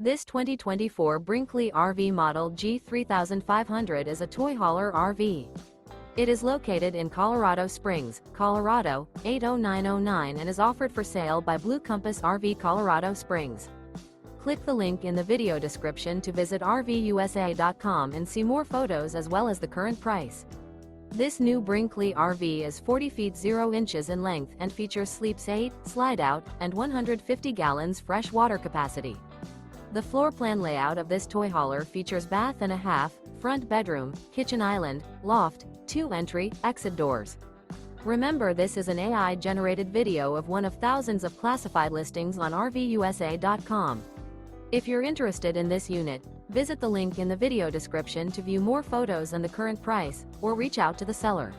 This 2024 Brinkley RV Model G 3500 is a toy hauler RV. It is located in Colorado Springs, Colorado, 80909 and is offered for sale by Blue Compass RV Colorado Springs. Click the link in the video description to visit RVUSA.com and see more photos as well as the current price. This new Brinkley RV is 40 feet 0 inches in length and features sleeps 8, slide-out, and 150 gallons fresh water capacity. The floor plan layout of this toy hauler features bath and a half, front bedroom, kitchen island, loft, 2 entry, exit doors. Remember, this is an AI-generated video of one of thousands of classified listings on RVUSA.com. If you're interested in this unit, visit the link in the video description to view more photos and the current price, or reach out to the seller.